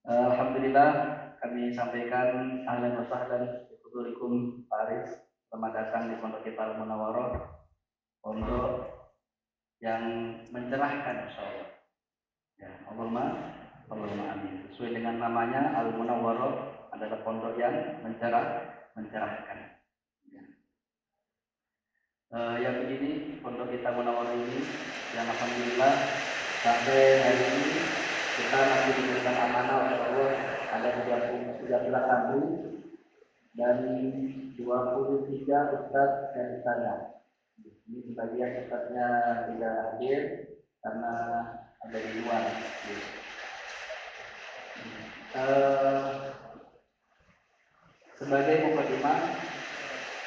Alhamdulillah kami sampaikan ahlan wa sahlan bihudurikum Pak Aris. Selamat datang di Pondok kita Al-Munawwarah, pondok yang mencerahkan insyaallah. Ya, Allahumma amin. Sesuai dengan namanya Al-Munawwarah adalah pondok yang mencerahkan. Ya. Yang begini pondok kita Munawwarah ini yang alhamdulillah sampai hari ini kita masih diberikan amanah oleh Allah, ada 13 santri dan 23 ustaz dan ustazah. Ini sebagian ustaznya tidak hadir karena ada di luar. Sebagai mukadimah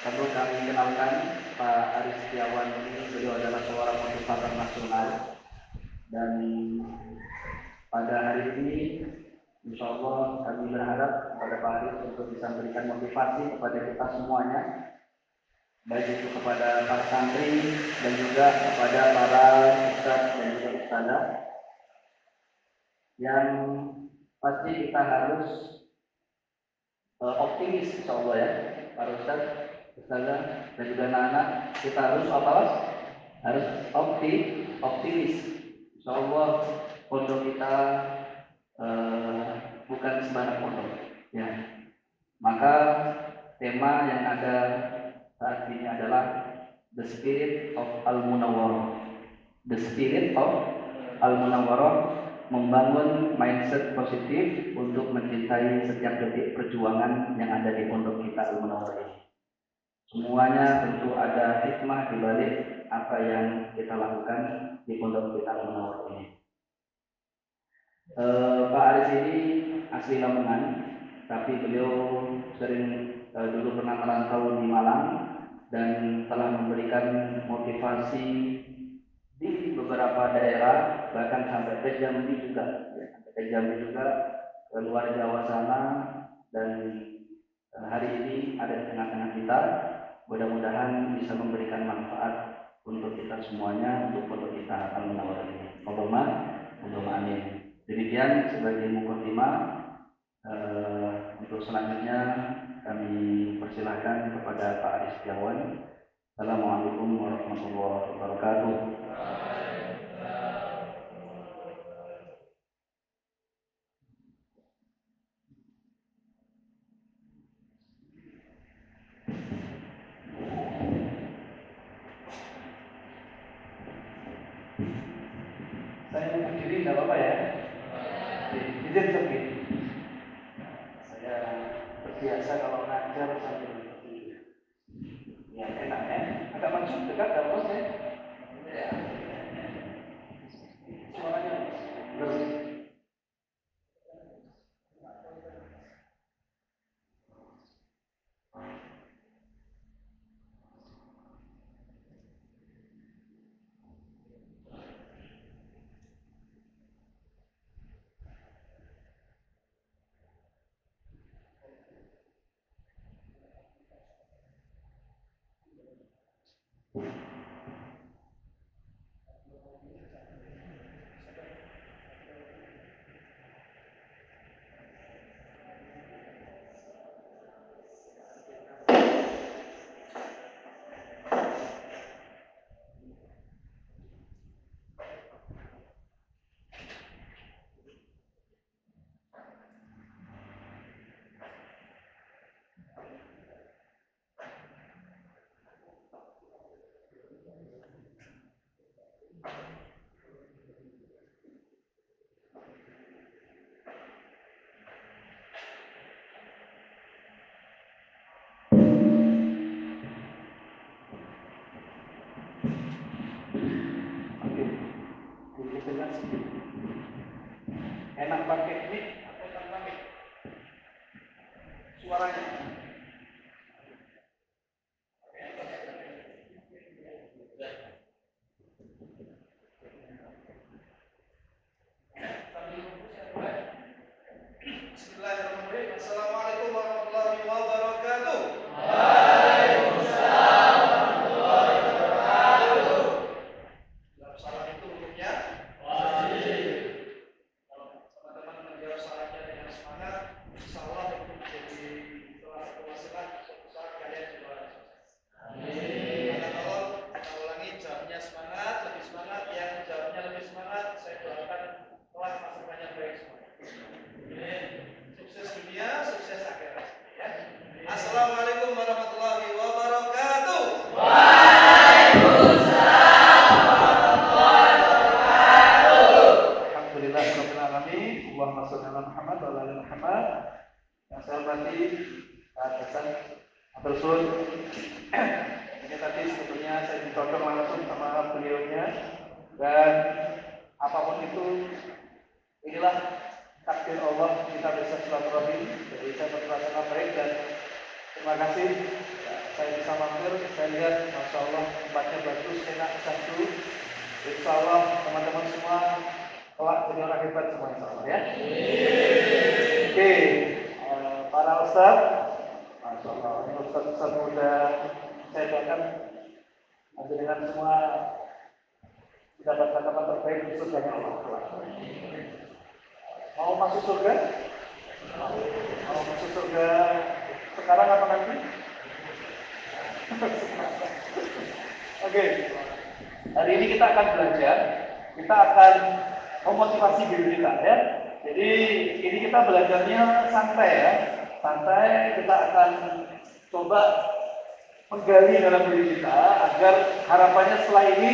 perlu kami kenalkan Pak Aris Setiawan ini. Beliau adalah seorang motivator nasional dan pada hari ini insya Allah kami berharap kepada Pak Aris untuk bisa memberikan motivasi kepada kita semuanya, baik itu kepada para santri dan juga kepada para ustaz dan juga ustazah, yang pasti kita harus optimis insya Allah ya, para ustaz, ustazah dan juga anak-anak, kita harus harus optimis insya Allah. Pondok kita bukan sembarang pondok ya. Maka tema yang ada saat ini adalah The Spirit of Al-Munawwarah. The Spirit of Al-Munawwarah, membangun mindset positif untuk mencintai setiap detik perjuangan yang ada di pondok kita Al-Munawwarah ini. Semuanya tentu ada hikmah di balik apa yang kita lakukan di pondok kita Al-Munawwarah ini. Pak Aris ini asli Lamongan, tapi beliau sering dulu pernah merantau di Malang dan telah memberikan motivasi di beberapa daerah, bahkan sampai ke Jambi juga, ke luar Jawa sana, dan hari ini ada di tengah-tengah kita. Mudah-mudahan bisa memberikan manfaat untuk kita semuanya, untuk pondok kita Al-Munawwarah ini. Allahumma amin. Demikian sebagai mukadimah. Untuk selanjutnya kami persilahkan kepada Pak Aris Setiawan. Assalamualaikum warahmatullahi wabarakatuh. Saya mau berdiri tidak apa-apa ya? Izin sedikit. Saya terbiasa kalau ngajar sambil berdiri. Ya enak ya. Agak maju dekat dalam posnya. Ya. Suaranya terus. Enak pakai mic atau tanpa mic? Suaranya. Bismillahirrahmanirrahim. Assalamualaikum warahmatullahi wabarakatuh. Waalaikumsalam warahmatullahi wabarakatuh. Salam itu hukumnya wajib. Allahumma shalli ala Muhammad wa ala ali Muhammad. Yang saya hormati Pak Hasan Abdul Sun. Ini tadi sebetulnya saya ditodong langsung sama beliaunya, dan apapun itu, inilah takdir Allah kita bisa silaturahim. Jadi saya berterima baik dan terima kasih. Saya bisa mampir, saya lihat Masya Allah tempatnya bagus, enak, satu. Insya Allah teman-teman semua kelak jadi orang hebat semua, insya Allah ya. Oke, para ustaz, Masya Allah, ini ustaz muda, saya doakan dengan semua mendapatkan tempat terbaik di surga Allah. Mau masuk surga? Mau masuk surga sekarang apa nanti? Oke. Hari ini kita akan belajar, kita akan memotivasi diri kita ya. Jadi ini kita belajarnya santai ya. Santai, kita akan coba menggali dalam diri kita agar harapannya setelah ini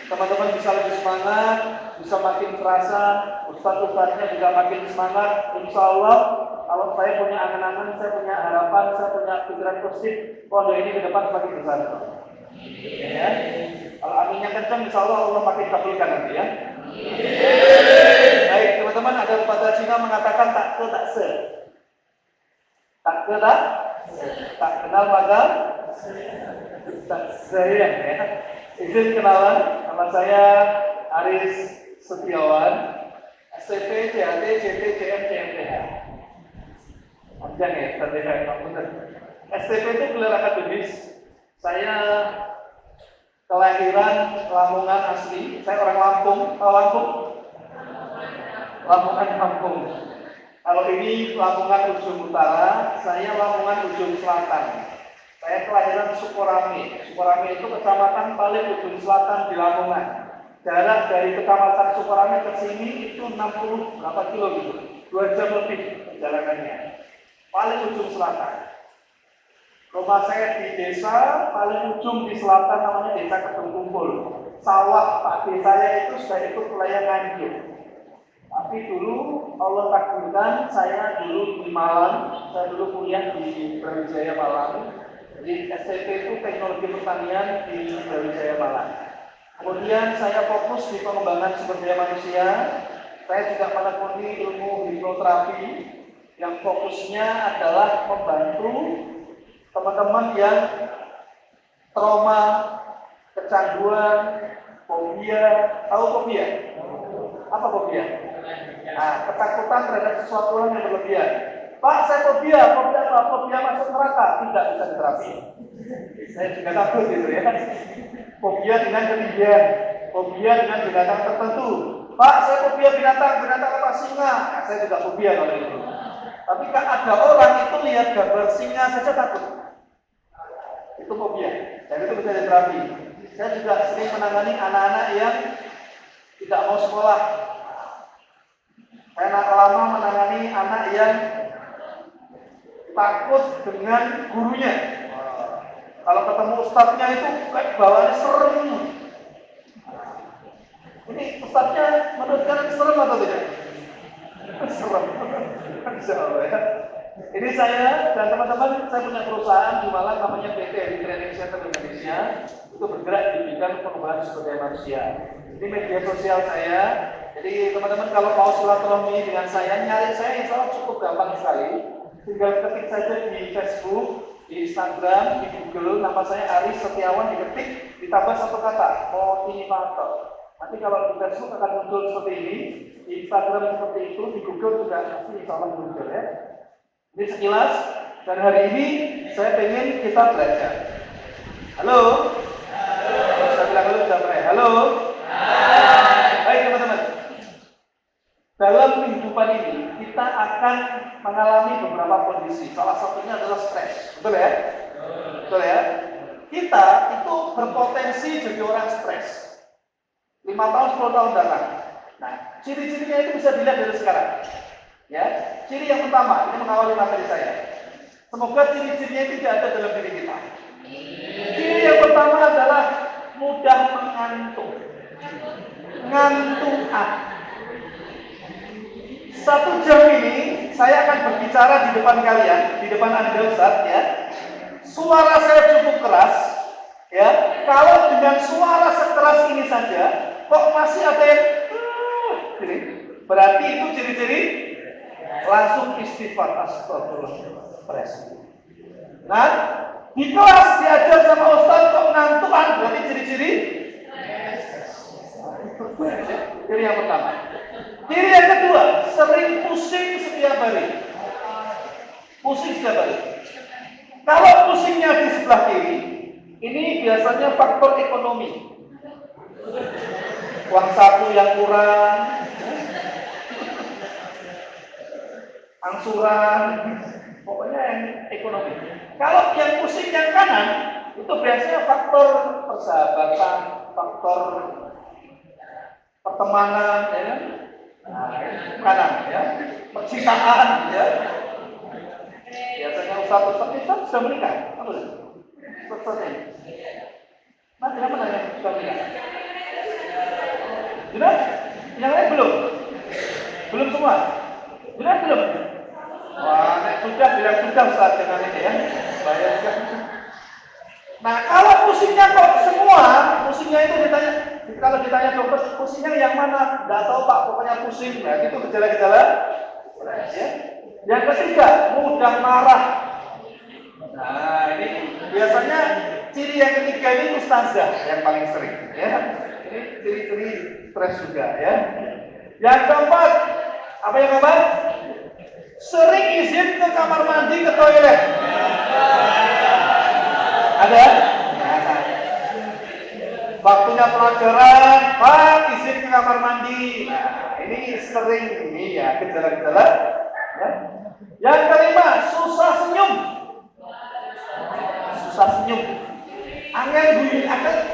teman-teman bisa lebih semangat, bisa makin terasa, ustaz-ustaznya juga makin semangat. Insya Allah, kalau saya punya angan-angan, saya punya harapan, saya punya pikiran positif, pondok ini ke depan semakin besar. Ya. Kalau aminnya kencang, insya Allah Allah makin kabulkan nanti ya. Baik teman-teman, ada pepatah Cina mengatakan tak ke tak se. Tak ke tak kenal maka tak sayang ya. Izin kenalan, nama saya Aris Setiawan, STP, CAT, CT, CM, CMTH. Panjang ya, sertifikat komputer. STP itu gelar akademis. Saya kelahiran Lamongan asli. Saya orang Lampung. Tahu Lampung? Lamongan Lampung. Kalau ini Lamongan ujung utara, saya Lamongan ujung selatan. Saya kelahiran Sukorame. Sukorame itu kecamatan paling ujung selatan di Lamongan. Jarak dari kecamatan Sukorame ke sini itu 60 berapa kilo gitu. 2 jam lebih perjalanannya. Paling ujung selatan. Rumah saya di desa paling ujung di selatan, namanya Desa Kedung Kumpul. Sawah Pak desanya itu sudah ikut wilayah Nganjuk. Tapi dulu Allah takdirkan saya dulu di Malang. Saya dulu kuliah di Brawijaya Malang. Jadi STP itu teknologi pertanian di Brawijaya Malang. Kemudian saya fokus di pengembangan sumber daya manusia. Saya juga menekuni ilmu hipnoterapi yang fokusnya adalah membantu teman-teman yang trauma, kecanduan, fobia. Tahu fobia? Apa fobia? Nah, ketakutan terhadap sesuatu yang berlebihan. Pak, saya fobia apa? Fobia masuk neraka, tidak bisa diterapi. Saya juga takut gitu ya. Fobia dengan ketinggian, fobia dengan binatang tertentu. Pak, saya fobia binatang apa? Singa. Nah, saya juga fobia kalau itu. Tapi kan ada orang itu lihat gambar singa saja takut. Itu fobia. Dan itu bisa diterapi. Saya juga sering menangani anak-anak yang tidak mau sekolah. Saya lama menangani anak yang takut dengan gurunya. Kalau ketemu ustadznya itu kayak bawaannya serem. Ini ustadznya menurut kalian serem atau tidak? Serem. Insya Allah ya. Ini saya dan teman-teman, saya punya perusahaan di Malang namanya PT di Training Center Indonesia. Itu bergerak di bidang pengembangan sumber daya manusia. Ini media sosial saya. Jadi teman-teman kalau mau silaturahmi dengan saya, nyari saya insya Allah cukup gampang sekali. Tinggal ketik saja di Facebook, di Instagram, di Google, nama saya Aris Setiawan, diketik, ditambah satu kata, motivator. Nanti kalau di Facebook akan muncul seperti ini, di Instagram seperti itu, di Google juga pasti insya Allah muncul ya. Ini sekilas, dan hari ini saya ingin kita belajar. Halo? Halo. Saya bilang dulu sudah mulai. Halo? Baik teman-teman. Dalam kehidupan ini, kita akan mengalami beberapa kondisi. Salah satunya adalah stres. Betul ya? Betul ya? Kita itu berpotensi jadi orang stres. 5 tahun, 10 tahun datang. Nah, ciri-cirinya itu bisa dilihat dari sekarang. Ya, ciri yang pertama, ini mengawali materi saya. Semoga ciri-cirinya tidak ada dalam diri kita. Ciri yang pertama adalah mudah mengantuk. Ngantuk. 1 jam ini saya akan berbicara di depan kalian, di depan Anda Ustaz ya. Suara saya cukup keras ya. Kalau dengan suara sekeras ini saja kok masih ada yang gini, berarti itu ciri-ciri langsung istighfar, astagfirullah. Nah, di kelas diajar sama Ustaz kok ngantukan, berarti ciri-ciri ciri yang pertama. Ciri yang kedua, sering pusing setiap hari. Pusing setiap hari. Kalau pusingnya di sebelah kiri, ini biasanya faktor ekonomi. Uang saku yang kurang, angsuran, pokoknya yang ekonomi. Kalau yang pusing yang kanan, itu biasanya faktor persahabatan, faktor pertemanan, ya kan? Kanan, ya, percintaan, ya. Biasanya ustaz sudah menikah, apa itu? Ustaznya. Nah, kenapa nanya sudah menikah? Sudah? Yang lain belum? Belum semua? Sudah belum? Wah, sudah bilang sudah Ustaz dengan ini ya. Bayar juga. Nah, kalau pusingnya kok semua, pusingnya itu ditanya, kalau ditanya dokter, pusingnya yang mana? Nggak tahu Pak, pokoknya pusing. Nah, itu gejala-gejala. Ya. Yang ketiga, mudah marah. Nah, ini biasanya ciri yang ketiga ini ustazah yang paling sering. Ya, ini ciri-ciri stres juga. Ya. Yang keempat, apa yang keempat? Sering izin ke kamar mandi, ke toilet. Ada? Nah, waktunya pelajaran, Pak, izin ke kamar mandi. Nah, ini sering ini ya gejala-gejala. Ya. Yang kelima, susah senyum. Susah senyum. Angin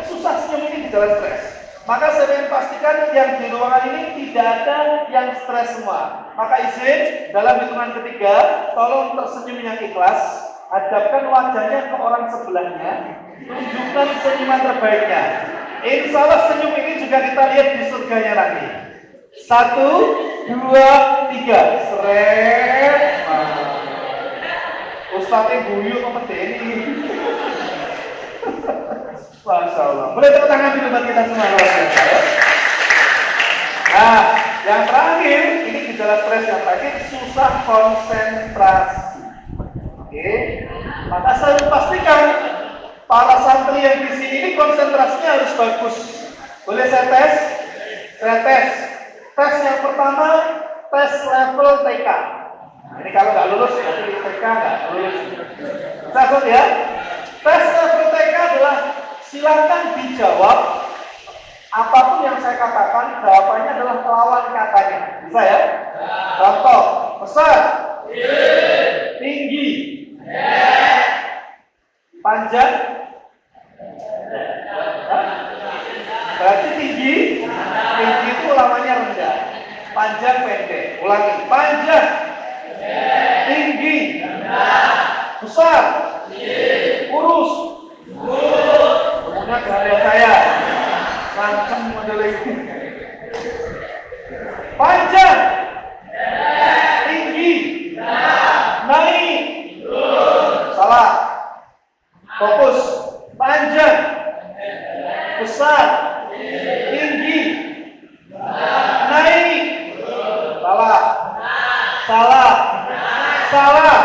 susah senyum ini gejala stres. Maka saya ingin pastikan yang di ruangan ini tidak ada yang stres semua. Maka izin dalam hitungan ketiga, tolong tersenyum yang ikhlas. Hadapkan wajahnya ke orang sebelahnya, tunjukkan senyuman terbaiknya. Insya Allah senyum ini juga kita lihat di surganya nanti. 1, 2, 3, seret. Ustaznya guyu sama Deni. Masya Allah. Boleh tepuk tangan dulu buat kita semua luar biasa ya. Nah, yang terakhir ini gejala stres yang terakhir, susah konsentrasi. Oke, maka saya pastikan para santri yang di sini ini konsentrasinya harus bagus. Boleh saya tes? Saya tes. Tes yang pertama, tes level TK. Nah, ini kalau nggak lulus, berarti TK nggak lulus. Catat ya. Tes level TK adalah silakan dijawab apapun yang saya katakan, jawabannya adalah melawan katanya. Bisa ya? Contoh, besar, tinggi, panjang, berarti tinggi itu ulangannya rendah, panjang pendek. Ulangi, panjang, tinggi, besar, kurus, kemudian kehadiran saya, lancang model ini, panjang, tinggi, naik, salah, fokus, panjang, besar, tinggi, naik, salah, salah, salah,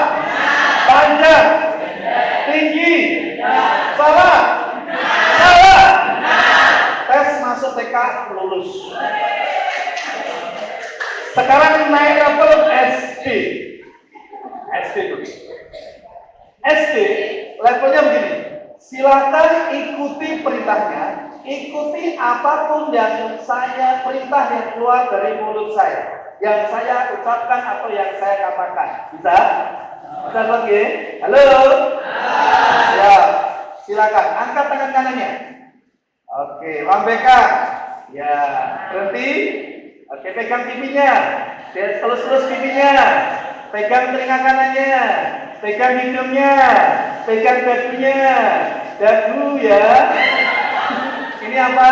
panjang, tinggi, salah, salah. Tes masuk TK lulus. Sekarang naik level SD. SD dulu. SD levelnya begini. Silakan ikuti perintahnya, ikuti apapun yang saya perintah yang keluar dari mulut saya, yang saya ucapkan atau yang saya katakan. Bisa? Bisa lagi? Halo? Ya, silakan angkat tangan kanannya. Oke, lambaikan. Ya, berhenti. Oke, pegang pipinya. Telus-telus pipinya. Pegang telinga kanannya. Pegang hidungnya. Pegang dagunya. Dagu ya. Ini apa?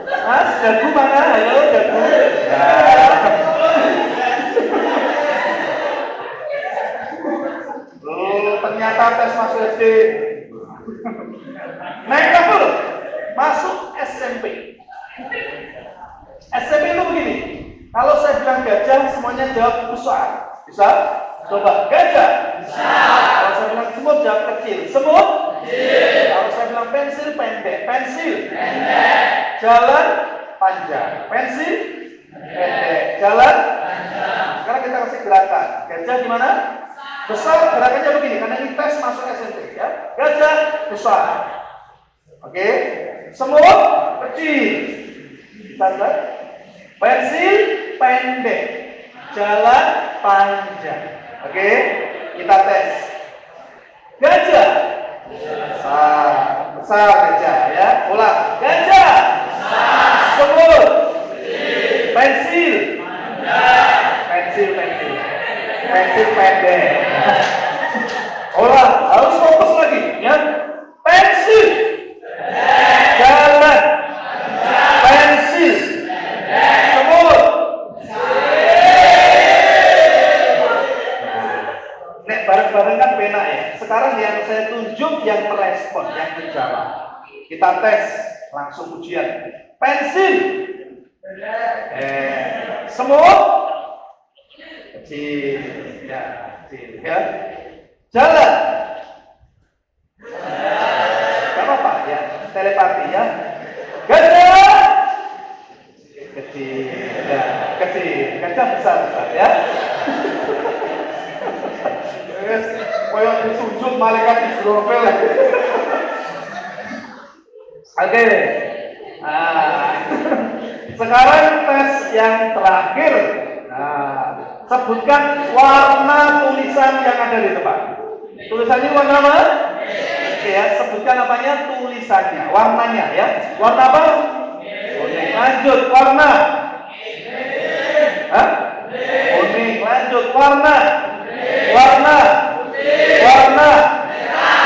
Mas, dagu mana? Halo, dagu. Ya. Kalau saya bilang gajah, semuanya jawab besar. Bisa? Coba, gajah. Bisa. Kalau saya bilang semut, jawab kecil. Semut? Kecil. Kalau saya bilang pensil, pendek. Pensil? Pendek. Jalan? Panjang. Pensil? Pendek. Jalan? Panjang. Sekarang kita kasih gerakan. Gajah gimana? Besar. Gerakannya begini, karena ini tes masuk SMP ya. Gajah besar. Oke. Semut kecil. Kita pensil pendek. Jalan panjang. Oke. Kita tes. Gajah besar. Besar gajah ya. Ulang. Gajah besar. Semut pensil pendek. Pensil pendek. Ulang. Harus fokus lagi ya. Pensil jalan pensil semut. Nek bareng-bareng kan penak ya. Sekarang yang saya tunjuk yang merespon, yang menjawab. Kita tes langsung ujian. Pensil semut kecil ya. Jalan gak apa-apa ya, telepati ya. Gajah kecil ya, kecil. Gajah besar ya. Kayak ditunjuk malaikat Israfil. Oke. Sekarang tes yang terakhir. Sebutkan warna tulisan yang ada di depan. Tulisannya warna apa? Oke ya, sebutkan namanya tulisannya, warnanya ya. Warna apa? Kuning. Lanjut, warna. Kuning. Lanjut, warna. Warna. Warna.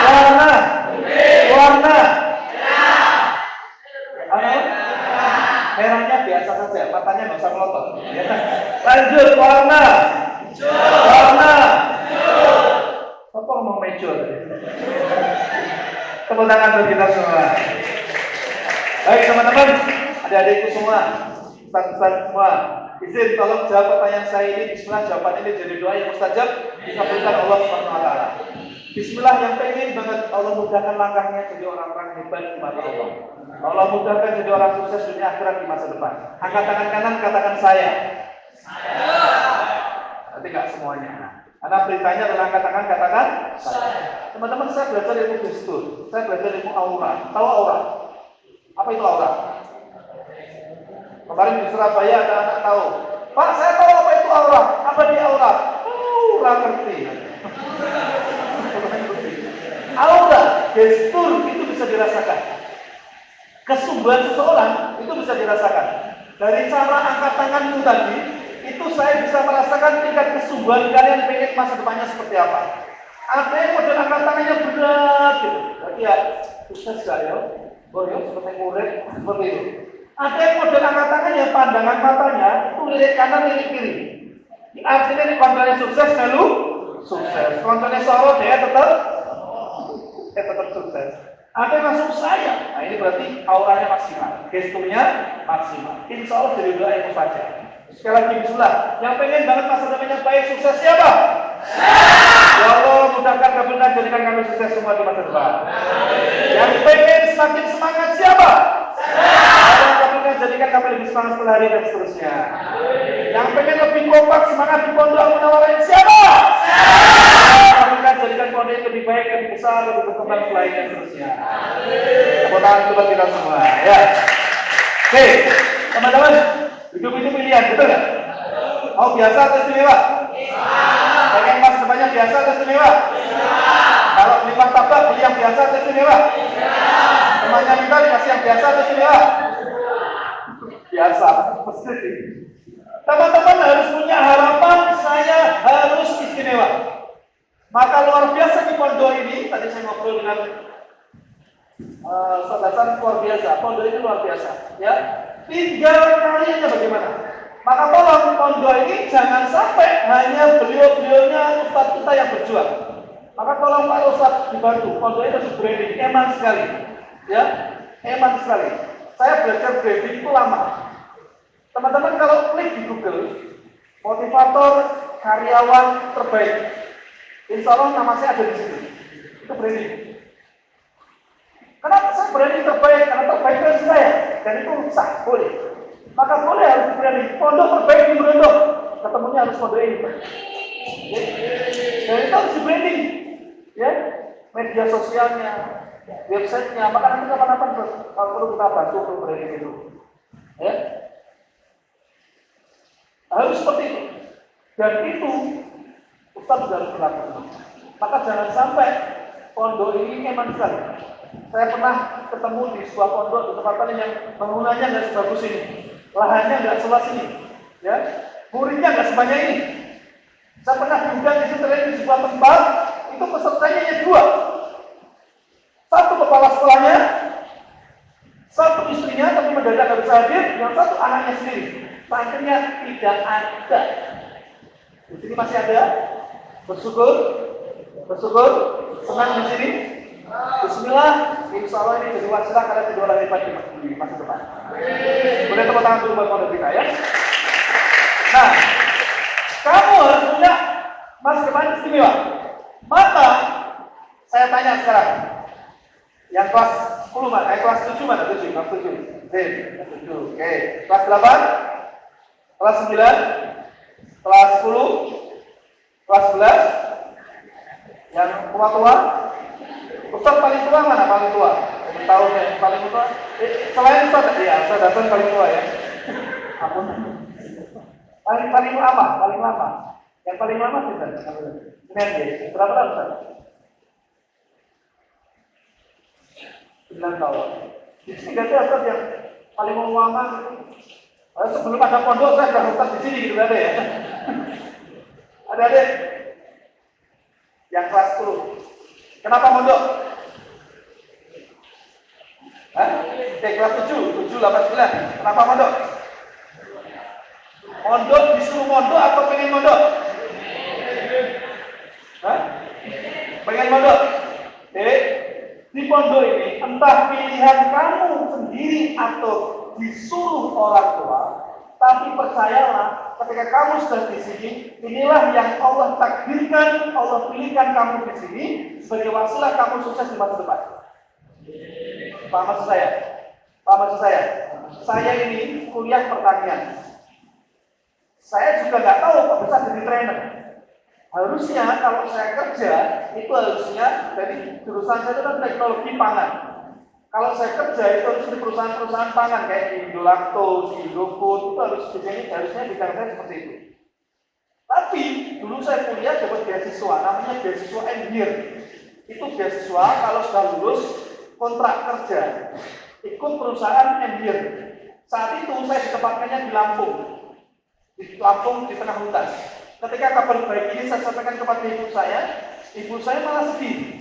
Warna. Warna. Merahnya biasa saja, matanya nggak usah melotot. Lanjut, warna. Warna. Apa mau mejor? Tepuk tangan untuk kita semua. Baik teman-teman, adik-adikku semua, ustaz-ustaz semua, izin tolong jawab pertanyaan saya ini. Bismillah, jawaban ini jadi doa yang mustajab dikabulkan Allah SWT. Bismillah, yang pengen banget Allah mudahkan langkahnya jadi orang-orang hebat di mata Allah. Allah mudahkan jadi orang sukses dunia akhirat di masa depan. Angkat tangan kanan, katakan saya. Nanti nggak semuanya. Karena beritanya adalah angkat tangan, katakan saya. Teman-teman, saya belajar ilmu gestur. Saya belajar ilmu aura. Tahu aura? Apa itu aura? Kemarin di Surabaya ada anak tahu. Pak, saya tahu apa itu aura. Apa dia aura? Aura ngerti. Aura, gestur itu bisa dirasakan. Kesungguhan seseorang itu bisa dirasakan. Dari cara angkat tangan itu tadi, itu saya bisa merasakan tingkat kesungguhan kalian pengen masa depannya seperti apa. Ada yang model angkat tangannya berat gitu. Berarti ya, sukses gak ya? Boyo seperti murid, seperti itu. Ada yang model angkat tangannya, pandangan matanya itu lirik kanan, lirik kiri. Artinya ini kontrolnya sukses, lalu sukses. Kontrolnya soro, dia tetap sukses. Ada yang langsung saya. Nah ini berarti auranya maksimal, gesturnya maksimal. Insya Allah jadi doa yang mustajab. Sekali lagi bismillah. Yang pengen banget masa depannya baik, sukses siapa? Ya Allah, mudahkan kabulkan, jadikan kami sukses semua di masa depan. Yang pengen semakin semangat siapa? Allah kabulkan, jadikan kami lebih semangat setelah hari dan seterusnya. Yang pengen lebih kompak semangat di pondok Munawarah siapa? Kabulkan, jadikan pondok yang lebih baik, lebih besar, lebih berkembang selain dan seterusnya. Tepuk tangan buat kita semua ya. Oke, teman-teman, hidup itu pilihan, betul nggak? Mau biasa atau istimewa? Pengen mas depannya biasa atau istimewa? Kalau beli martabak, beli yang biasa atau istimewa? Temannya kita dikasih yang biasa atau istimewa? Biasa. Teman-teman harus punya harapan, saya harus istimewa. Maka luar biasa di pondok ini, tadi saya ngobrol dengan saudara luar biasa, pondok ini luar biasa, ya. Tinggal kaliannya bagaimana? Maka tolong pondok ini jangan sampai hanya beliau-beliaunya ustadz kita yang berjuang. Maka tolong Pak Ustadz dibantu. Pondok ini harus branding, eman sekali, ya, eman sekali. Saya belajar branding itu lama. Teman-teman kalau klik di Google, motivator karyawan terbaik. Insya Allah nama saya ada di situ. Itu branding. Kenapa saya branding terbaik? Karena terbaik dari saya. Dan itu sah, boleh. Maka boleh harus branding. Pondok terbaik di Brondok. Ketemunya harus pondok ini. Ya. Dan itu harus di branding. Ya. Media sosialnya, websitenya. Maka nanti kapan-kapan kalau perlu kita bantu untuk branding itu. Ya. Harus seperti itu. Dan itu Ustaz sudah harus berlaku. Maka jangan sampai pondok ini eman sekali. Saya pernah ketemu di sebuah pondok di tempat yang bangunannya nggak sebagus ini, lahannya nggak seluas ini, ya, muridnya nggak sebanyak ini. Saya pernah diundang di situ di sebuah tempat, itu pesertanya hanya 2. Satu kepala sekolahnya, satu istrinya tapi mendadak nggak bisa hadir, yang satu anaknya sendiri. Santrinya tidak ada. Di sini masih ada. Bersyukur, senang di sini. Bismillah, insya Allah ini jadi wasilah karena jadi orang hebat di masa depan. Boleh tepuk tangan dulu buat pondok kita ya. Nah, kamu harus punya masa depan istimewa. Maka saya tanya sekarang, yang kelas 10 mana? Kelas 7 mana? 7, kelas 7. Oke. Kelas 8, kelas 9, kelas 10, kelas 11, yang tua-tua. Ustaz paling tua mana? Paling tua? Tahun yang paling tua? Selain Ustaz, ya, Ustaz datang paling tua ya. Ampun. Paling lama, paling lama. Yang paling lama Ustaz. Ini berapa tahun Ustaz? 9 tahun. Di sini ada Ustaz yang paling lama. Sebelum ada pondok saya sudah Ustaz di sini gitu ada ya. Ada yang kelas 10. Kenapa mondok? Kelas 7, 8, 9. Kenapa mondok? Mondok disuruh mondok atau pengen mondok? Pengen mondok? Di pondok ini entah pilihan kamu sendiri atau disuruh orang tua, tapi percayalah ketika kamu sudah di sini, inilah yang Allah takdirkan, Allah pilihkan kamu di sini sebagai wasilah kamu sukses di masa depan. Paham maksud saya? Paham maksud saya? Saya ini kuliah pertanian. Saya juga nggak tahu kok bisa jadi trainer. Harusnya kalau saya kerja itu harusnya dari jurusan saya itu kan teknologi pangan. Kalau saya kerja itu harus di perusahaan-perusahaan pangan kayak di Indolacto, di Indofood, itu harusnya bidang saya seperti itu. Tapi dulu saya kuliah dapat beasiswa, namanya beasiswa M-Year. Itu beasiswa kalau sudah lulus kontrak kerja, ikut perusahaan M-Year. Saat itu saya ditempatkannya di Lampung, di tengah hutan. Ketika kabar baik ini saya sampaikan kepada ibu saya malah sedih.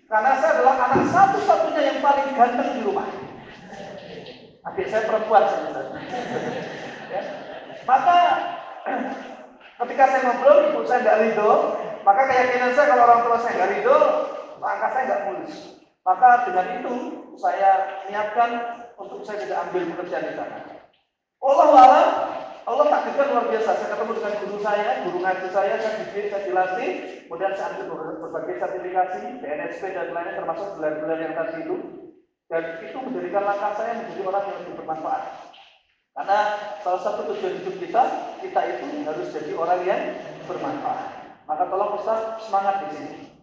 Karena saya adalah anak satu-satunya yang paling ganteng di rumah. Adik saya perempuan sebenarnya. Ya. Maka ketika saya ngobrol, ibu saya nggak ridho. Maka keyakinan saya kalau orang tua saya nggak ridho, langkah saya nggak mulus. Maka dengan itu saya niatkan untuk saya tidak ambil pekerjaan di sana. Allah takdirkan luar biasa. Saya ketemu dengan guru ngaji saya dididik, saya dilatih, kemudian saya ambil berbagai sertifikasi, BNSP dan lainnya termasuk gelar-gelar yang tadi itu. Dan itu menjadikan langkah saya menjadi orang yang lebih bermanfaat. Karena salah satu tujuan hidup kita itu harus jadi orang yang bermanfaat. Maka tolong Ustaz semangat di sini.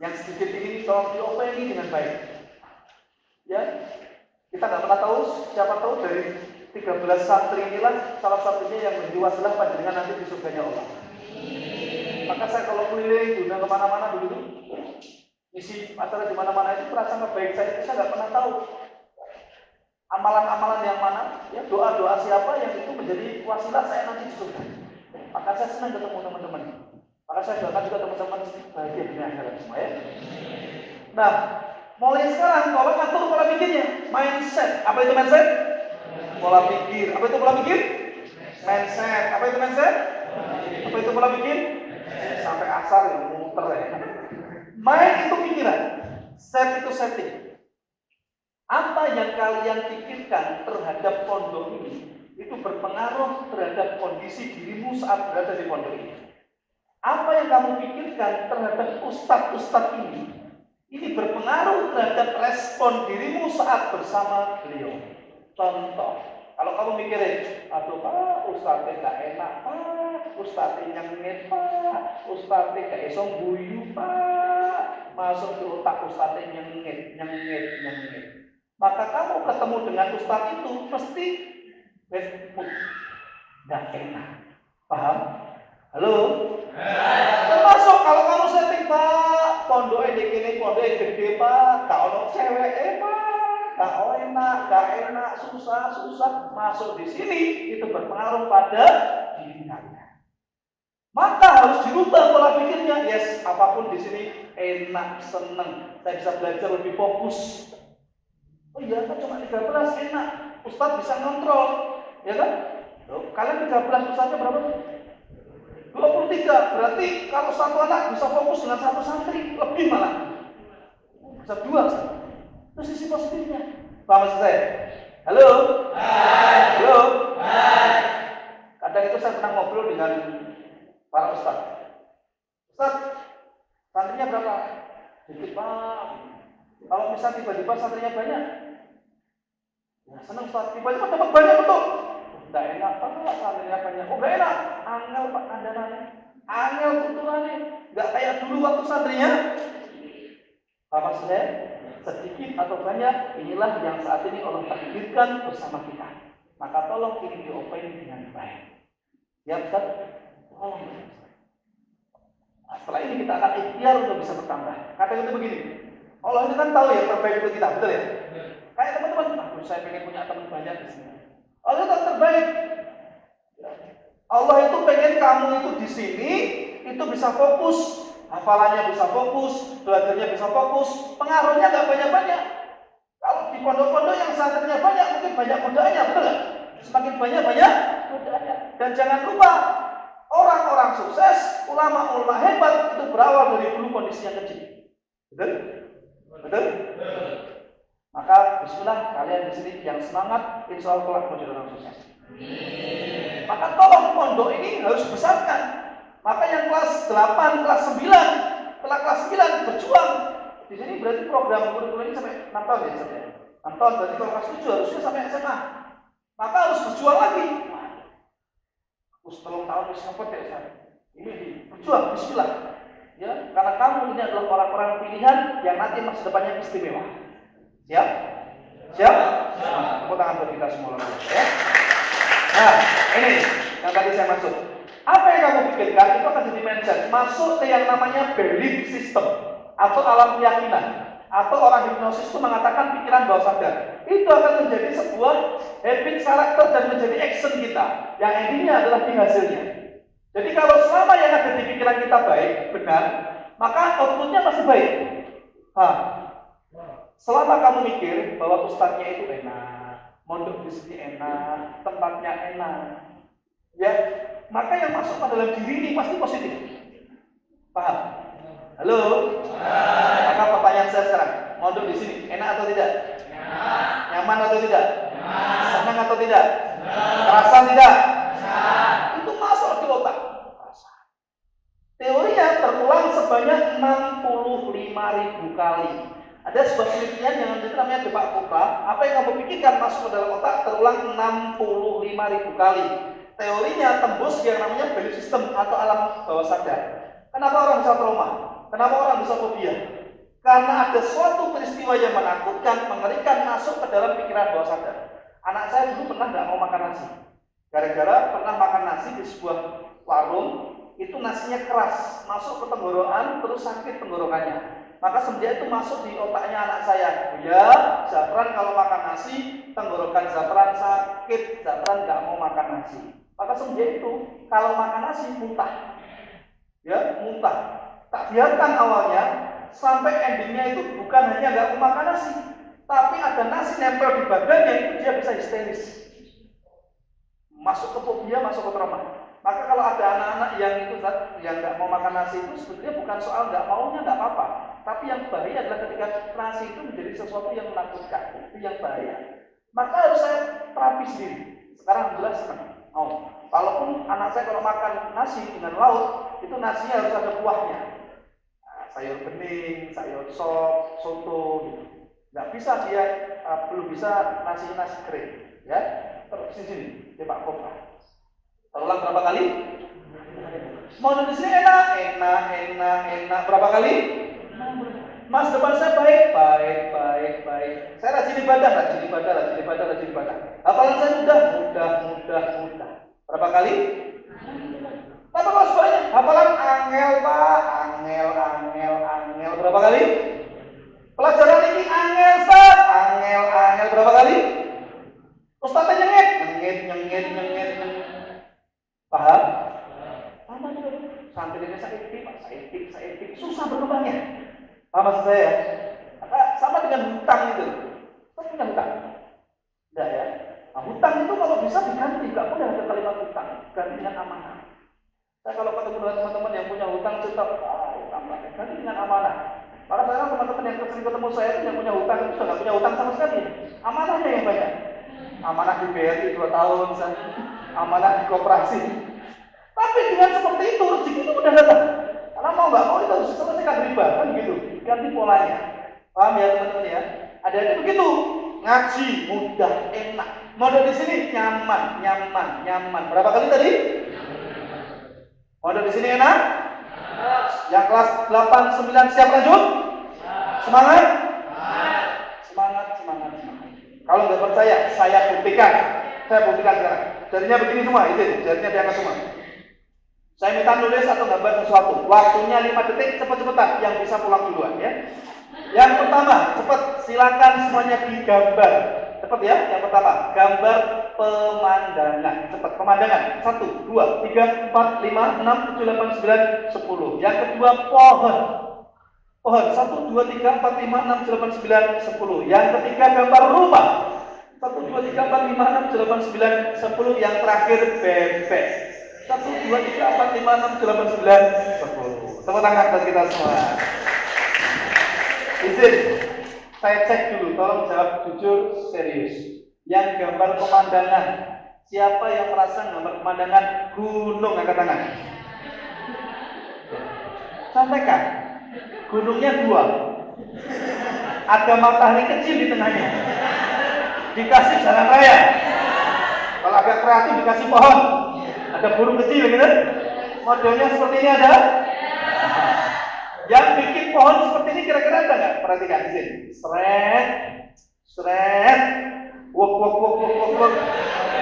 Yang sedikit ini tolong diopengi dengan baik. Ya, kita nggak pernah tahu, siapa tahu dari 13 santri inilah salah satunya yang menjadi wasilah panjenengan nanti di surganya Allah. Maka saya kalau keliling, diundang kemana-mana begitu, isi acara di mana-mana itu perasaan baik saya nggak pernah tahu amalan-amalan yang mana, ya doa-doa siapa yang itu menjadi wasilah saya nanti di surga. Maka saya senang ketemu teman-teman. Maka saya doakan juga teman-teman bahagia dunia akhirat semua ya. Nah, mulai sekarang tolong atur pola pikirnya, mindset. Apa itu mindset? Pola pikir. Apa itu pola pikir? Mindset. Apa itu mindset? Apa itu pola pikir? Sampai asar ya, muter ya. Mind itu pikiran. Set itu setting. Apa yang kalian pikirkan terhadap pondok ini itu berpengaruh terhadap kondisi dirimu dirimu saat berada di pondok ini? Apa yang kamu pikirkan terhadap ustadz-ustadz ini? Ini berpengaruh terhadap respon dirimu saat bersama beliau. Contoh, kalau kamu mikirin, aduh Pak, ustadznya gak enak Pak, ustadznya nyengit Pak, ustadznya gak esong guyu Pak, masuk di otak ustadznya nyengit. Maka kamu ketemu dengan ustadz itu mesti bad mood, gak enak. Paham? Halo? Termasuk kalau kamu setting Pak, pondoknya di kini, pondoknya gede Pak, gak ono cewek Pak, gak enak, susah, masuk di sini itu berpengaruh pada diri Anda. Maka harus dirubah pola pikirnya. Yes, apapun di sini enak, seneng, saya bisa belajar lebih fokus. Oh iya, kan cuma 13 enak, Ustadz bisa ngontrol, ya kan? Loh, kalian 13 Ustadznya berapa? 23, berarti kalau satu anak bisa fokus dengan satu santri, lebih malah. Bisa 2. Itu sisi positifnya. Paham maksud saya? Halo? Hai. Halo? Hai. Kadang itu saya pernah ngobrol dengan para ustadz. Ustadz, santrinya berapa? Sedikit Pak. Kalau misalnya tiba-tiba santrinya banyak, ya senang Ustadz. Tiba-tiba dapat banyak betul. Gak enak Pak, santrinya banyak. Oh gak enak, angel Pak kandanannya, angel tutulannya, gak kayak dulu waktu santrinya. Apa maksudnya? Sedikit atau banyak, inilah yang saat ini Allah takdirkan bersama kita. Maka tolong ini diopain dengan baik. Ya Ustaz? Tolong. Nah, setelah ini kita akan ikhtiar untuk bisa bertambah. Kata itu begini, Allah itu kan tahu yang terbaik untuk kita, betul ya? Kayak teman-teman, aku saya pengen punya teman banyak di sini. Allah itu terbaik. Allah itu pengen kamu itu di sini itu bisa fokus, hafalannya bisa fokus, belajarnya bisa fokus, pengaruhnya nggak banyak-banyak. Kalau di pondok-pondok yang santrinya banyak, mungkin banyak godaannya, betul nggak? Semakin banyak godaannya. Dan jangan lupa, orang-orang sukses, ulama-ulama hebat itu berawal dari dulu kondisinya kecil. Betul? Betul? Maka bismillah kalian di sini yang semangat, insya Allah kelak menjadi orang sukses. Maka tolong pondok ini harus besarkan. Maka yang kelas 8, kelas 9, setelah kelas 9 berjuang. Di sini berarti program kurikulum ini sampai 6 tahun ya, saudara. 6 tahun berarti kalau kelas 7 harusnya sampai SMA. Maka harus berjuang lagi. Aku 10 tahun bisa sempat ya, Ustaz. Ini berjuang, bismillah. Ya, karena kamu ini adalah orang-orang pilihan yang nanti masa depannya istimewa. Siap? Siap? Tepuk tangan buat kita semua ya. Nah, ini yang tadi saya maksud. Apa yang kamu pikirkan itu akan jadi mindset. Masuk ke yang namanya belief system atau alam keyakinan. Atau orang hipnosis itu mengatakan pikiran bawah sadar. Itu akan menjadi sebuah habit, karakter dan menjadi action kita. Yang endingnya adalah di hasilnya. Jadi kalau selama yang ada di pikiran kita baik, benar, maka outputnya pasti baik. Selama kamu mikir bahwa ustadznya itu enak, mondok di sini enak, tempatnya enak, ya, maka yang masuk ke dalam diri ini pasti positif. Paham? Halo? Maka pertanyaan saya sekarang, mondok di sini enak atau tidak? Nyaman atau tidak? Senang atau tidak? Terasa tidak? Itu masuk di otak. Teorinya terulang sebanyak 65.000 kali. Ada sebuah penelitian yang namanya Depak Putra. Apa yang kamu pikirkan masuk ke dalam otak terulang 65.000 kali. Teorinya tembus yang namanya belief system atau alam bawah sadar. Kenapa orang bisa trauma? Kenapa orang bisa fobia? Karena ada suatu peristiwa yang menakutkan, mengerikan masuk ke dalam pikiran bawah sadar. Anak saya dulu pernah nggak mau makan nasi. Gara-gara pernah makan nasi di sebuah warung, itu nasinya keras, masuk ke tenggorokan, terus sakit tenggorokannya. Maka semenjak itu masuk di otaknya anak saya, ya, Zafran kalau makan nasi, tenggorokan Zafran sakit, Zafran nggak mau makan nasi. Maka semenjak itu, kalau makan nasi muntah, ya, muntah. Tak biarkan awalnya, sampai endingnya itu bukan hanya nggak mau makan nasi, tapi ada nasi nempel di badannya, itu dia bisa histeris. Masuk ke fobia, masuk ke trauma. Maka kalau ada anak-anak yang itu yang nggak mau makan nasi itu sebetulnya bukan soal nggak maunya nggak apa-apa, tapi yang bahaya adalah ketika nasi itu menjadi sesuatu yang menakutkan, itu yang bahaya. Maka harus saya terapi sendiri. Sekarang jelas senang, mau Kalaupun anak saya kalau makan nasi dengan lauk, itu nasinya harus ada kuahnya. Nah, sayur bening, sayur sop, soto, gitu. Nggak bisa dia, belum bisa nasi kering, ya. Terus di sini, ya Pak Kopra. Terulang berapa kali? Model di sini enak. Berapa kali? Mas, depan saya baik. Saya rajin ibadah. Hafalan saya mudah. Berapa kali? Tapi kalau sebenarnya hafalan angel, Pak. Angel. Berapa kali? Pelajaran ini angel, Ustaz. Angel. Berapa kali? Ustaznya nyengit. Paham? Sama juga. Santrinya saya susah berkembangnya. Paham maksud saya? Sama dengan hutang itu. Kita punya hutang. Enggak ya? Nah, hutang itu kalau bisa diganti, nggak boleh ada kalimat hutang, ganti dengan amanah. Saya kalau ketemu dengan teman-teman yang punya hutang, cerita, hutang ganti dengan amanah. Maka sekarang teman-teman yang sering ketemu saya itu yang punya hutang itu sudah nggak punya hutang sama sekali. Amanahnya yang banyak. Amanah di BRI 2 tahun, misalnya. Amanah di koperasi. Tapi dengan seperti itu rezeki itu udah datang. Karena mau nggak mau itu harus selesaikan riba, kan gitu. Ganti polanya. Paham ya teman-teman ya? Ada begitu. Ngaji mudah, enak. Model di sini nyaman. Berapa kali tadi? Model di sini enak? Yang kelas 8, 9 siap lanjut? Semangat? Semangat. Kalau nggak percaya, saya buktikan. Sekarang. Jarinya begini semua, itu jarinya diangkat semua. Saya minta nulis atau gambar sesuatu. Waktunya 5 detik, cepet-cepetan. Yang bisa pulang duluan ya. Yang pertama, cepat, silakan semuanya digambar. Cepat ya. Yang pertama, gambar pemandangan. Cepat, pemandangan. 1, 2, 3, 4, 5, 6, 7, 8, 9, 10. Yang kedua, pohon. 1, 2, 3, 4, 5, 6, 7, 8, 9, 10. Yang ketiga, gambar rumah. 1, 2, 3, 4, 5, 6, 7, 8, 9, 10. Yang terakhir, bebek. 1, 2, 3, 4, 5, 6, 7, 8, 9, 10. Tepuk tangan buat kita semua. Izin, saya cek dulu, tolong jawab jujur, serius. Yang gambar pemandangan, siapa yang merasa gambar pemandangan gunung, angkat tangan. Sampaikan, gunungnya 2. Ada matahari kecil di tengahnya. Dikasih jalan raya. Kalau agak kreatif dikasih pohon. Ada burung kecil gitu. Modelnya seperti ini ada. Yang bikin pohon seperti ini kira-kira ada nggak? Perhatikan di sini. Seret. Wok.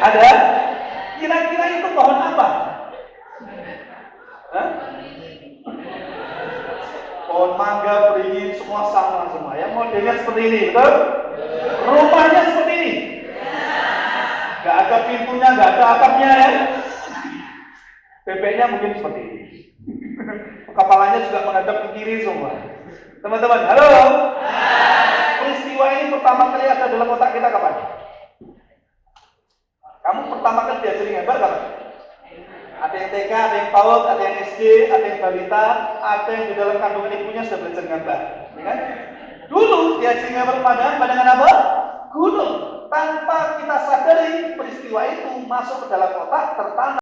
Ada? Kira-kira itu pohon apa? Hah? Pohon mangga, beringin, semua sama semua. Yang modelnya seperti ini, betul? Rumahnya seperti ini. Nggak ada pintunya, nggak ada atapnya ya. Bebeknya mungkin seperti ini. Kepalanya juga menghadap ke kiri semua. Teman-teman, halo. Peristiwa ini pertama kali ada dalam otak kita kapan? Kamu pertama kali diajari gambar kapan? Ada yang TK, ada yang PAUD, ada yang SD, ada yang balita, ada yang di dalam kandungan ibunya sudah belajar gambar, ya kan? Dulu diajari gambar pandangan apa? Gunung. Tanpa kita sadari peristiwa itu masuk ke dalam otak, tertanam.